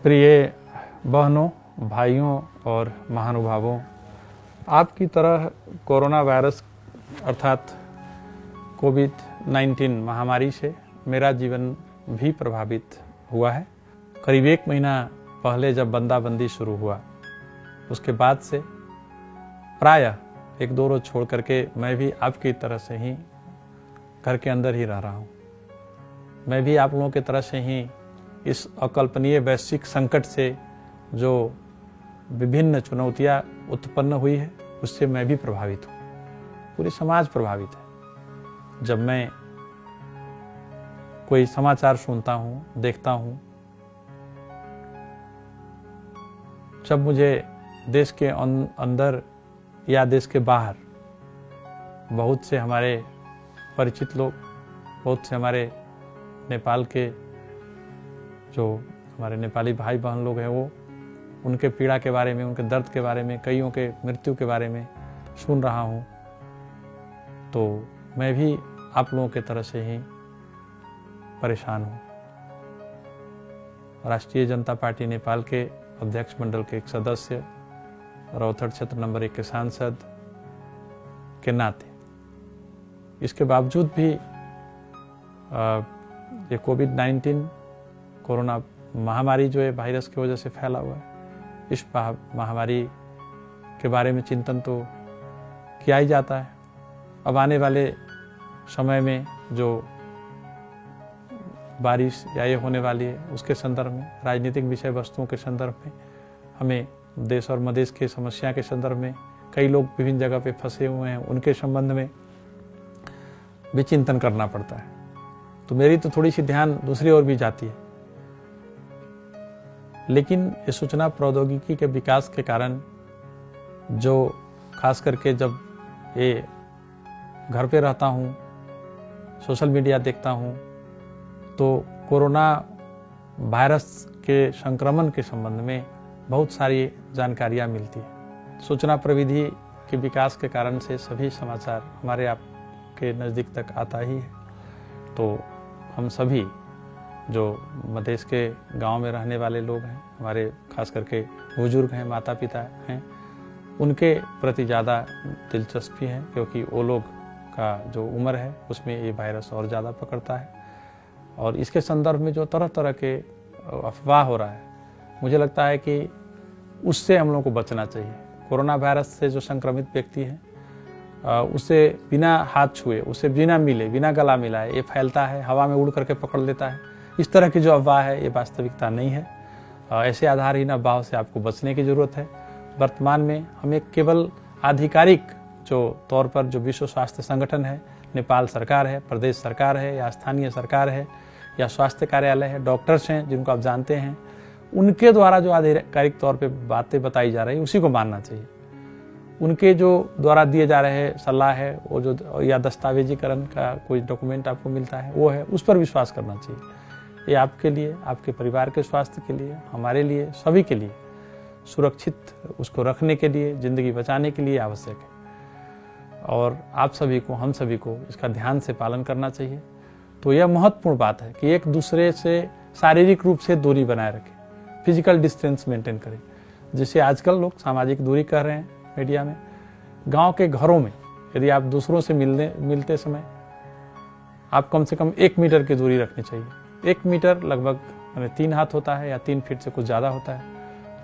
प्रिय बहनों, भाइयों और महानुभावों, आपकी तरह कोरोना वायरस अर्थात कोविड-19 महामारी से मेरा जीवन भी प्रभावित हुआ है। करीब 1 महीना पहले जब बंदाबंदी शुरू हुआ, उसके बाद से प्रायः 1-2 रोज छोड़ करके मैं भी आपकी तरह से ही घर के अंदर ही रह रहा हूँ। मैं भी आप लोगों की तरह से ही इस अकल्पनीय वैश्विक संकट से जो विभिन्न चुनौतियाँ उत्पन्न हुई है, उससे मैं भी प्रभावित हूँ। पूरी समाज प्रभावित है। जब मैं कोई समाचार सुनता हूँ, देखता हूँ, जब मुझे देश के अंदर या देश के बाहर बहुत से हमारे परिचित लोग, बहुत से हमारे नेपाल के जो हमारे नेपाली भाई बहन लोग हैं, वो उनके पीड़ा के बारे में, उनके दर्द के बारे में, कईयों के मृत्यु के बारे में सुन रहा हूँ, तो मैं भी आप लोगों की तरह से ही परेशान हूँ। राष्ट्रीय जनता पार्टी नेपाल के अध्यक्ष मंडल के एक सदस्य, रौथर क्षेत्र नंबर 1 के सांसद के नाते इसके बावजूद भी ये कोविड-19 कोरोना महामारी जो है वायरस की वजह से फैला हुआ है, इस महामारी के बारे में चिंतन तो किया ही जाता है। अब आने वाले समय में जो बारिश या ये होने वाली है, उसके संदर्भ में, राजनीतिक विषय वस्तुओं के संदर्भ में, हमें देश और मदेश की समस्या के संदर्भ में, कई लोग विभिन्न जगह पे फंसे हुए हैं, उनके संबंध में भी चिंतन करना पड़ता है। तो मेरी तो थोड़ी सी ध्यान दूसरी ओर भी जाती है, लेकिन ये सूचना प्रौद्योगिकी के विकास के कारण, जो खास करके जब ये घर पे रहता हूँ, सोशल मीडिया देखता हूँ, तो कोरोना वायरस के संक्रमण के संबंध में बहुत सारी जानकारियाँ मिलती है। सूचना प्रविधि के विकास के कारण से सभी समाचार हमारे आपके नज़दीक तक आता ही है। तो हम सभी जो मधेश के गांव में रहने वाले लोग हैं, हमारे खास करके बुजुर्ग हैं, माता पिता हैं, उनके प्रति ज़्यादा दिलचस्पी है, क्योंकि वो लोग का जो उम्र है उसमें ये वायरस और ज़्यादा पकड़ता है। और इसके संदर्भ में जो तरह तरह के अफवाह हो रहा है, मुझे लगता है कि उससे हम लोगों को बचना चाहिए। कोरोना वायरस से जो संक्रमित व्यक्ति है, उसे बिना हाथ छुए, उसे बिना मिले, बिना गला मिलाए ये फैलता है, हवा में उड़ करके पकड़ लेता है। इस तरह की जो अफवाह है, ये वास्तविकता नहीं है। ऐसे आधारहीन अफवाह से आपको बचने की जरूरत है। वर्तमान में हमें केवल आधिकारिक जो तौर पर जो विश्व स्वास्थ्य संगठन है, नेपाल सरकार है, प्रदेश सरकार है, या स्थानीय सरकार है, या स्वास्थ्य कार्यालय है, डॉक्टर्स हैं जिनको आप जानते हैं, उनके द्वारा जो आधिकारिक तौर पे बातें बताई जा रही है, उसी को मानना चाहिए। उनके जो द्वारा दिए जा रहे सलाह है, वो जो या दस्तावेजीकरण का कोई डॉक्यूमेंट आपको मिलता है, वो है, उस पर विश्वास करना चाहिए। ये आपके लिए, आपके परिवार के स्वास्थ्य के लिए, हमारे लिए, सभी के लिए सुरक्षित उसको रखने के लिए, जिंदगी बचाने के लिए आवश्यक है। और आप सभी को, हम सभी को इसका ध्यान से पालन करना चाहिए। तो यह महत्वपूर्ण बात है कि एक दूसरे से शारीरिक रूप से दूरी बनाए रखें, फिजिकल डिस्टेंस मेंटेन करें, जिसे आजकल लोग सामाजिक दूरी कह रहे हैं मीडिया में। गांव के घरों में यदि आप दूसरों से मिलते समय आप कम से कम 1 मीटर की दूरी रखनी चाहिए। 1 मीटर लगभग 3 हाथ होता है, या 3 फीट से कुछ ज़्यादा होता है,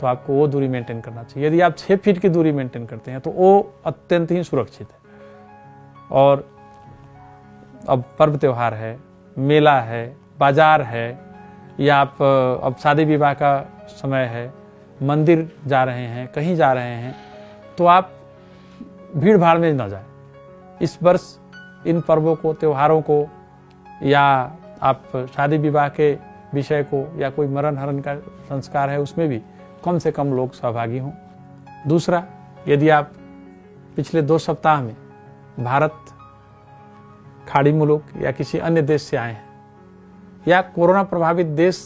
तो आपको वो दूरी मेंटेन करना चाहिए। यदि आप 6 फीट की दूरी मेंटेन करते हैं तो वो अत्यंत ही सुरक्षित है। और अब पर्व त्योहार है, मेला है, बाजार है, या आप अब शादी विवाह का समय है, मंदिर जा रहे हैं, कहीं जा रहे हैं, तो आप भीड़ भाड़ में न जाएं। इस वर्ष इन पर्वों को, त्योहारों को, या आप शादी विवाह के विषय को, या कोई मरण हरण का संस्कार है, उसमें भी कम से कम लोग सहभागी हों। दूसरा, यदि आप पिछले 2 सप्ताह में भारत, खाड़ी मुल्क या किसी अन्य देश से आए हैं, या कोरोना प्रभावित देश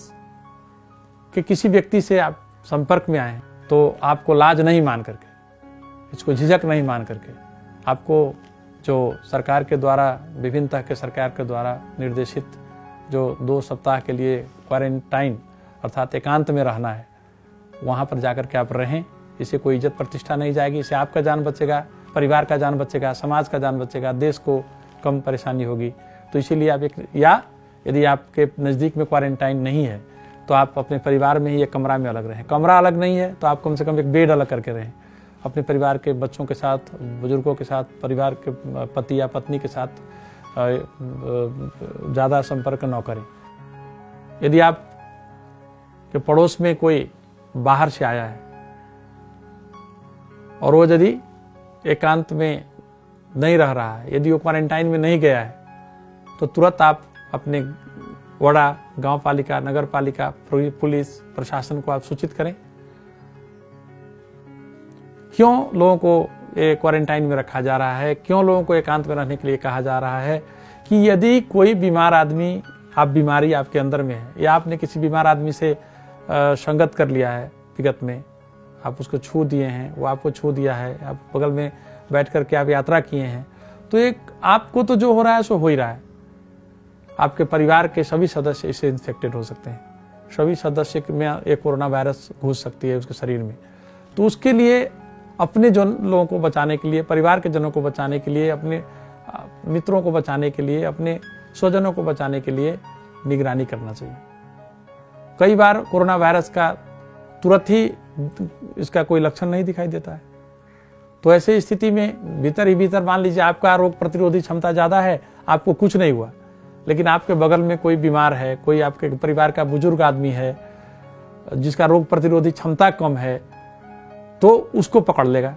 के किसी व्यक्ति से आप संपर्क में आए हैं, तो आपको लाज नहीं मान करके, इसको झिझक नहीं मान करके, आपको जो सरकार के द्वारा, विभिन्न तरह के सरकार के द्वारा निर्देशित जो 2 सप्ताह के लिए क्वारंटाइन अर्थात एकांत में रहना है, वहाँ पर जाकर के आप रहें। इससे कोई इज्जत प्रतिष्ठा नहीं जाएगी, इससे आपका जान बचेगा, परिवार का जान बचेगा, समाज का जान बचेगा, देश को कम परेशानी होगी। तो इसीलिए आप या यदि आपके नज़दीक में क्वारंटाइन नहीं है तो आप अपने परिवार में ही एक कमरा में अलग रहें। कमरा अलग नहीं है तो आप कम से कम एक बेड अलग करके रहें। अपने परिवार के बच्चों के साथ, बुजुर्गों के साथ, परिवार के पति या पत्नी के साथ ज़्यादा संपर्क न करें। यदि आप के पड़ोस में कोई बाहर से आया है और वो यदि एकांत में नहीं रह रहा है, यदि वो क्वारंटाइन में नहीं गया है, तो तुरंत आप अपने वड़ा, गांव पालिका, नगर पालिका, पुलिस प्रशासन को आप सूचित करें। क्यों लोगों को क्वारंटाइन में रखा जा रहा है, क्यों लोगों को एकांत में रहने के लिए कहा जा रहा है कि यदि कोई बीमार आदमी, आप बीमारी आपके अंदर में है या आपने किसी बीमार आदमी से संगत कर लिया है विगत में, आप उसको छू दिए हैं, वो आपको छू दिया है, आप बगल में बैठ करके आप यात्रा किए हैं, तो एक आपको तो जो हो रहा है सो हो ही रहा है, आपके परिवार के सभी सदस्य इससे इन्फेक्टेड हो सकते हैं। सभी सदस्य में एक कोरोना वायरस घुस सकती है उसके शरीर में। तो उसके लिए अपने जन लोगों को बचाने के लिए, परिवार के जनों को बचाने के लिए, अपने मित्रों को बचाने के लिए, अपने स्वजनों को बचाने के लिए निगरानी करना चाहिए। कई बार कोरोना वायरस का तुरंत ही इसका कोई लक्षण नहीं दिखाई देता है, तो ऐसे स्थिति में भीतर ही भीतर मान लीजिए आपका रोग प्रतिरोधी क्षमता ज्यादा है, आपको कुछ नहीं हुआ, लेकिन आपके बगल में कोई बीमार है, कोई आपके परिवार का बुजुर्ग आदमी है जिसका रोग प्रतिरोधी क्षमता कम है, तो उसको पकड़ लेगा।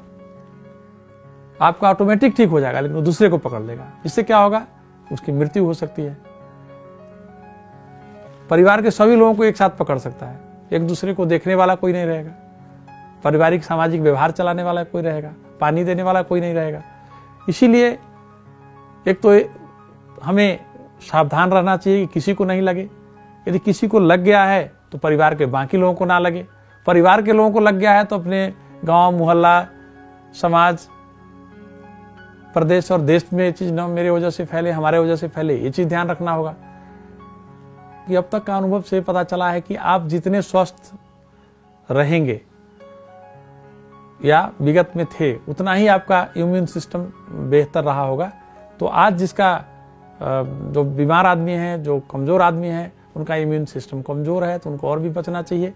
आपका ऑटोमेटिक ठीक हो जाएगा, लेकिन वो दूसरे को पकड़ लेगा। इससे क्या होगा, उसकी मृत्यु हो सकती है। परिवार के सभी लोगों को एक साथ पकड़ सकता है, एक दूसरे को देखने वाला कोई नहीं रहेगा, पारिवारिक सामाजिक व्यवहार चलाने वाला कोई रहेगा, पानी देने वाला कोई नहीं रहेगा। इसीलिए एक तो हमें सावधान रहना चाहिए कि किसी को नहीं लगे। यदि किसी को लग गया है तो परिवार के बाकी लोगों को ना लगे। परिवार के लोगों को लग गया है तो अपने गांव, मोहल्ला, समाज, प्रदेश और देश में ये चीज न मेरे वजह से फैले, हमारे वजह से फैले, ये चीज ध्यान रखना होगा। कि अब तक का अनुभव से पता चला है कि आप जितने स्वस्थ रहेंगे या विगत में थे, उतना ही आपका इम्यून सिस्टम बेहतर रहा होगा। तो आज जिसका जो बीमार आदमी है, जो कमजोर आदमी है, उनका इम्यून सिस्टम कमजोर है, तो उनको और भी बचना चाहिए।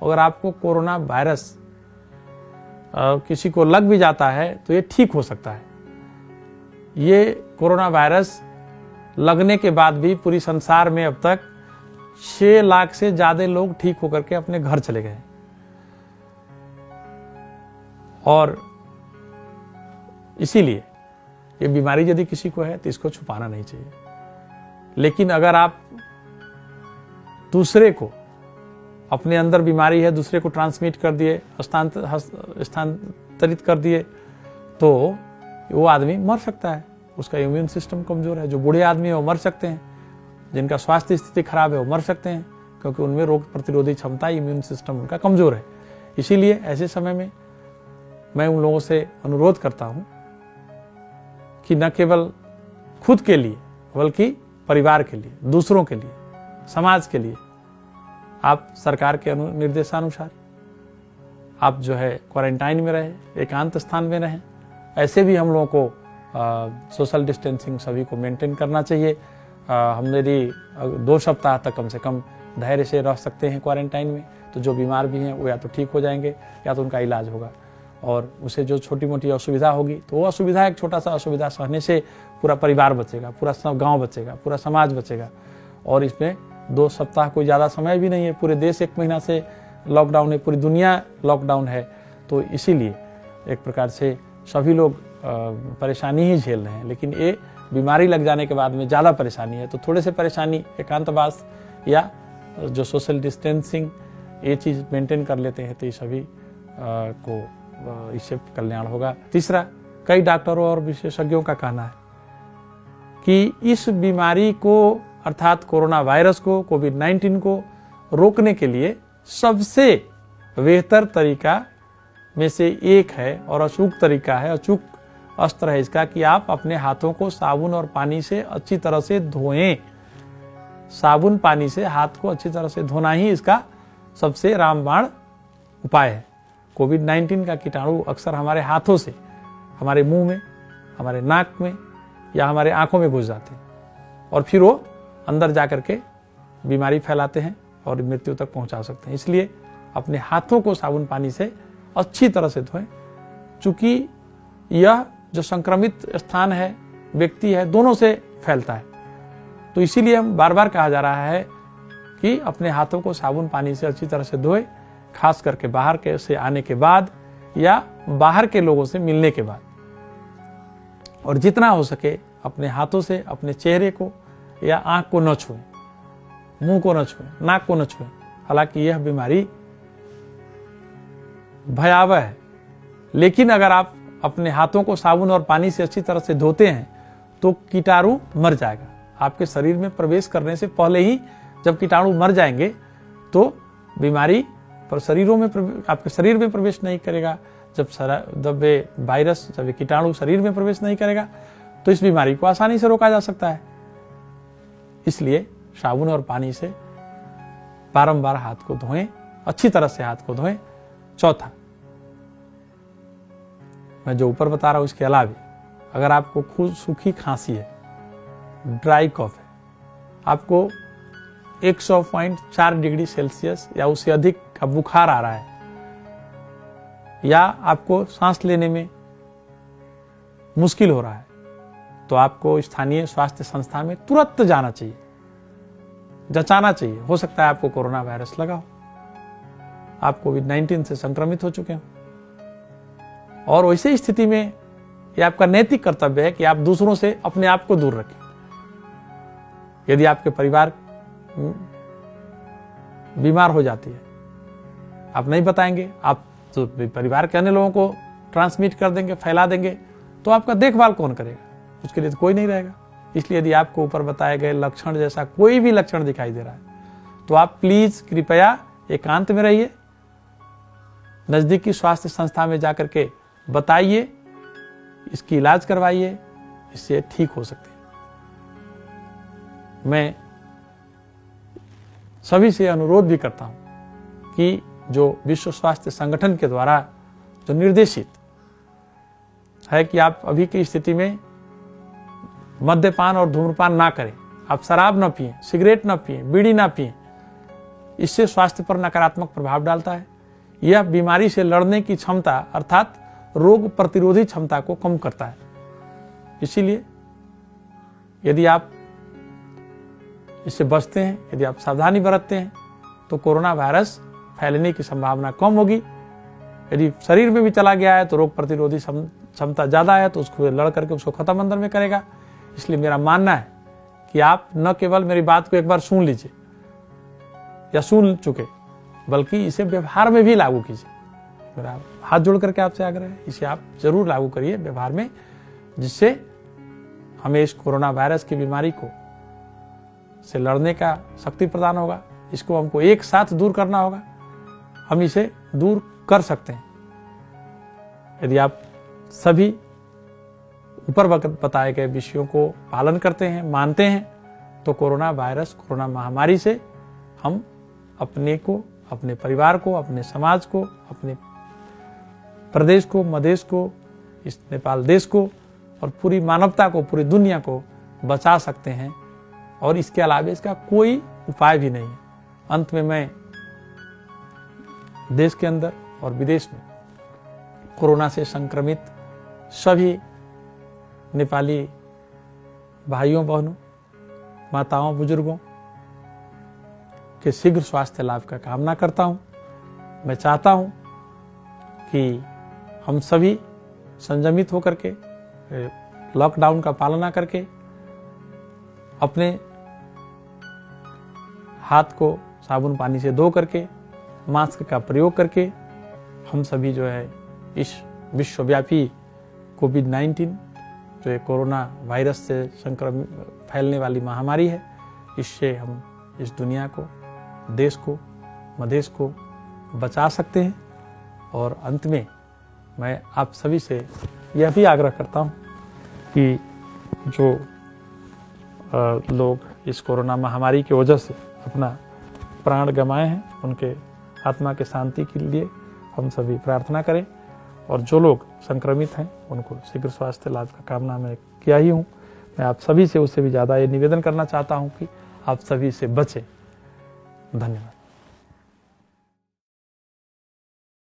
अगर आपको कोरोना वायरस किसी को लग भी जाता है तो ये ठीक हो सकता है। ये कोरोना वायरस लगने के बाद भी पूरी संसार में अब तक 6 लाख से ज्यादा लोग ठीक होकर के अपने घर चले गए। और इसीलिए ये बीमारी यदि किसी को है तो इसको छुपाना नहीं चाहिए। लेकिन अगर आप दूसरे को, अपने अंदर बीमारी है, दूसरे को ट्रांसमिट कर दिए, स्थानांतरित कर दिए, तो वो आदमी मर सकता है। उसका इम्यून सिस्टम कमजोर है। जो बूढ़े आदमी है वो मर सकते हैं, जिनका स्वास्थ्य स्थिति खराब है वो मर सकते हैं, क्योंकि उनमें रोग प्रतिरोधी क्षमता, इम्यून सिस्टम उनका कमजोर है। इसीलिए ऐसे समय में मैं उन लोगों से अनुरोध करता हूं कि न केवल खुद के लिए बल्कि परिवार के लिए, दूसरों के लिए, समाज के लिए आप सरकार के निर्देशानुसार आप जो है क्वारंटाइन में रहे, एकांत स्थान में रहें। ऐसे भी हम लोगों को सोशल डिस्टेंसिंग सभी को मेंटेन करना चाहिए। हम यदि 2 सप्ताह तक कम से कम धैर्य से रह सकते हैं क्वारंटाइन में, तो जो बीमार भी हैं वो या तो ठीक हो जाएंगे या तो उनका इलाज होगा। और उसे जो छोटी मोटी असुविधा होगी तो वो असुविधा, एक छोटा सा असुविधा सहने से पूरा परिवार बचेगा, पूरा गांव बचेगा, पूरा समाज बचेगा। और इसमें 2 सप्ताह कोई ज़्यादा समय भी नहीं है। पूरे देश 1 महीना से लॉकडाउन है, पूरी दुनिया लॉकडाउन है। तो इसीलिए एक प्रकार से सभी लोग परेशानी ही झेल रहे हैं। लेकिन ये बीमारी लग जाने के बाद में ज़्यादा परेशानी है, तो थोड़े से परेशानी एकांतवास या जो सोशल डिस्टेंसिंग ये चीज़ मेंटेन कर लेते हैं तो ये सभी को इससे कल्याण होगा। तीसरा, कई डॉक्टरों और विशेषज्ञों का कहना है कि इस बीमारी को, अर्थात कोरोना वायरस को, कोविड-19 को रोकने के लिए सबसे बेहतर तरीका में से एक है और अचूक तरीका है, अचूक अस्त्र है इसका, कि आप अपने हाथों को साबुन और पानी से अच्छी तरह से धोएं। साबुन पानी से हाथ को अच्छी तरह से धोना ही इसका सबसे रामबाण उपाय है। कोविड-19 का कीटाणु अक्सर हमारे हाथों से हमारे मुंह में, हमारे नाक में या हमारे आंखों में घुस जाते हैं और फिर वो अंदर जाकर के बीमारी फैलाते हैं और मृत्यु तक पहुंचा सकते हैं। इसलिए अपने हाथों को साबुन पानी से अच्छी तरह से धोएं। चूंकि यह जो संक्रमित स्थान है, व्यक्ति है, दोनों से फैलता है, तो इसीलिए हम बार बार कहा जा रहा है कि अपने हाथों को साबुन पानी से अच्छी तरह से धोए, खास करके बाहर के से आने के बाद या बाहर के लोगों से मिलने के बाद। और जितना हो सके अपने हाथों से अपने चेहरे को या आंख को न छुएं, मुंह को न छुएं, नाक को न छुएं। हालांकि यह बीमारी भयावह है, लेकिन अगर आप अपने हाथों को साबुन और पानी से अच्छी तरह से धोते हैं तो कीटाणु मर जाएगा। आपके शरीर में प्रवेश करने से पहले ही जब कीटाणु मर जाएंगे तो बीमारी पर आपके शरीर में प्रवेश नहीं करेगा। जब वायरस, जब ये कीटाणु शरीर में प्रवेश नहीं करेगा तो इस बीमारी को आसानी से रोका जा सकता है। इसलिए साबुन और पानी से बारंबार हाथ को धोएं, अच्छी तरह से हाथ को धोएं। चौथा, मैं जो ऊपर बता रहा हूं इसके अलावा अगर आपको खूब सूखी खांसी है, ड्राई कफ है, आपको 100.4 डिग्री सेल्सियस या उससे अधिक का बुखार आ रहा है, या आपको सांस लेने में मुश्किल हो रहा है, तो आपको स्थानीय स्वास्थ्य संस्था में तुरंत जाना चाहिए, जंचाना चाहिए। हो सकता है आपको कोरोना वायरस लगा हो, आप कोविड-19 से संक्रमित हो चुके हो, और वैसे स्थिति में यह आपका नैतिक कर्तव्य है कि आप दूसरों से अपने आप को दूर रखें। यदि आपके परिवार बीमार हो जाती है, आप नहीं बताएंगे, आप तो परिवार के अन्य लोगों को ट्रांसमिट कर देंगे, फैला देंगे, तो आपका देखभाल कौन करेगा? उसके लिए तो कोई नहीं रहेगा। इसलिए यदि आपको ऊपर बताए गए लक्षण जैसा कोई भी लक्षण दिखाई दे रहा है तो आप प्लीज कृपया एकांत में रहिए, नजदीकी स्वास्थ्य संस्था में जाकर के बताइए, इसकी इलाज करवाइए, इससे ठीक हो सकते हैं। मैं सभी से अनुरोध भी करता हूं कि जो विश्व स्वास्थ्य संगठन के द्वारा जो निर्देशित है कि आप अभी की स्थिति में मद्यपान और धूम्रपान ना करें, आप शराब न पिएं, सिगरेट न पिएं, बीड़ी ना पिएं, इससे स्वास्थ्य पर नकारात्मक प्रभाव डालता है। यह बीमारी से लड़ने की क्षमता अर्थात रोग प्रतिरोधी क्षमता को कम करता है। इसीलिए यदि आप इससे बचते हैं, यदि आप सावधानी बरतते हैं तो कोरोना वायरस फैलने की संभावना कम होगी। यदि शरीर में भी चला गया है तो रोग प्रतिरोधी क्षमता ज्यादा है, तो उसको लड़ करके उसको खत्म अंदर में करेगा। इसलिए मेरा मानना है कि आप न केवल मेरी बात को एक बार सुन लीजिए या सुन चुके, बल्कि इसे व्यवहार में भी लागू कीजिए। मेरा हाथ जोड़ करके आपसे आग्रह है, इसे आप जरूर लागू करिए व्यवहार में, जिससे हमें इस कोरोना वायरस की बीमारी को से लड़ने का शक्ति प्रदान होगा। इसको हमको एक साथ दूर करना होगा, हम इसे दूर कर सकते हैं। यदि आप सभी ऊपर बताए गए विषयों को पालन करते हैं, मानते हैं, तो कोरोना वायरस, कोरोना महामारी से हम अपने को, अपने परिवार को, अपने समाज को, अपने प्रदेश को, मधेश को, इस नेपाल देश को और पूरी मानवता को, पूरी दुनिया को बचा सकते हैं। और इसके अलावा इसका कोई उपाय भी नहीं है। अंत में मैं देश के अंदर और विदेश में कोरोना से संक्रमित सभी नेपाली भाइयों बहनों, माताओं, बुजुर्गों के शीघ्र स्वास्थ्य लाभ का कामना करता हूं। मैं चाहता हूं कि हम सभी संयमित होकर के, लॉकडाउन का पालना करके, अपने हाथ को साबुन पानी से धो करके, मास्क का प्रयोग करके हम सभी जो है इस विश्वव्यापी कोविड-19 जो एक कोरोना वायरस से संक्रमित फैलने वाली महामारी है, इससे हम इस दुनिया को, देश को, मधेश को बचा सकते हैं। और अंत में मैं आप सभी से यह भी आग्रह करता हूं कि जो लोग इस कोरोना महामारी की वजह से अपना प्राण गंवाए हैं, उनके आत्मा के शांति के लिए हम सभी प्रार्थना करें। और जो लोग संक्रमित हैं उनको शीघ्र स्वास्थ्य लाभ का कामना मैं किया ही हूँ। मैं आप सभी से उससे भी ज़्यादा ये निवेदन करना चाहता हूँ कि आप सभी से बचें। धन्यवाद।